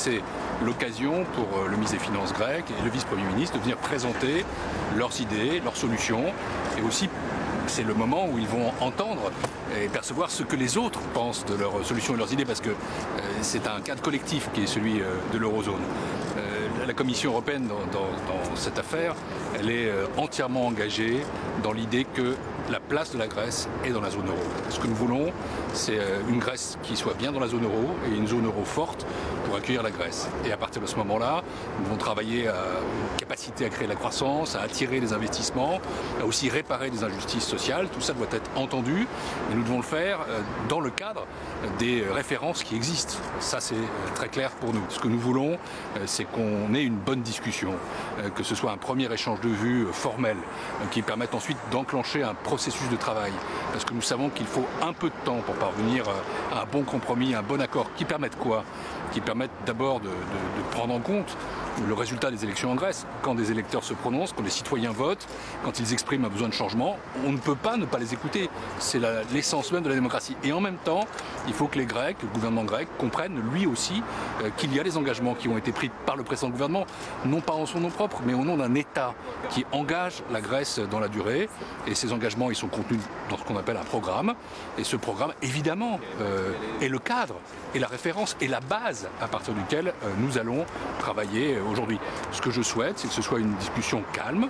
C'est l'occasion pour le ministre des Finances grec et le vice-premier ministre de venir présenter leurs idées, leurs solutions, et aussi c'est le moment où ils vont entendre et percevoir ce que les autres pensent de leurs solutions et leurs idées, parce que c'est un cadre collectif qui est celui de l'eurozone. La Commission européenne dans cette affaire, elle est entièrement engagée dans l'idée que la place de la Grèce est dans la zone euro. Ce que nous voulons, c'est une Grèce qui soit bien dans la zone euro et une zone euro forte pour accueillir la Grèce. Et à partir de ce moment-là, nous devons travailler à une capacité à créer de la croissance, à attirer des investissements, à aussi réparer des injustices sociales. Tout ça doit être entendu et nous devons le faire dans le cadre des références qui existent. Ça, c'est très clair pour nous. Ce que nous voulons, c'est qu'on ait une bonne discussion, que ce soit un premier échange de vues formel qui permette ensuite d'enclencher un processus de travail. Parce que nous savons qu'il faut un peu de temps pour parvenir à un bon compromis, un bon accord qui permette quoi? Qui permette d'abord de prendre en compte le résultat des élections en Grèce. Quand des électeurs se prononcent, quand les citoyens votent, quand ils expriment un besoin de changement, on ne peut pas ne pas les écouter. C'est l'essence même de la démocratie. Et en même temps, il faut que les Grecs, le gouvernement grec, comprennent lui aussi qu'il y a des engagements qui ont été pris par le précédent gouvernement, non pas en son nom propre, mais au nom d'un État qui engage la Grèce dans la durée. Et ces engagements, ils sont contenus dans ce qu'on appelle un programme. Et ce programme, évidemment, est le cadre, et la référence, et la base à partir duquel nous allons travailler aujourd'hui. Ce que je souhaite, c'est que ce soit une discussion calme,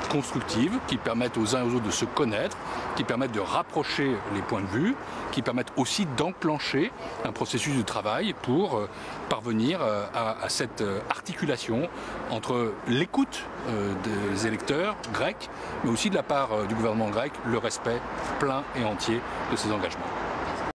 constructive, qui permette aux uns et aux autres de se connaître, qui permette de rapprocher les points de vue, qui permette aussi d'enclencher un processus de travail pour parvenir à cette articulation entre l'écoute des électeurs grecs, mais aussi de la part du gouvernement grec, le respect plein et entier de ses engagements.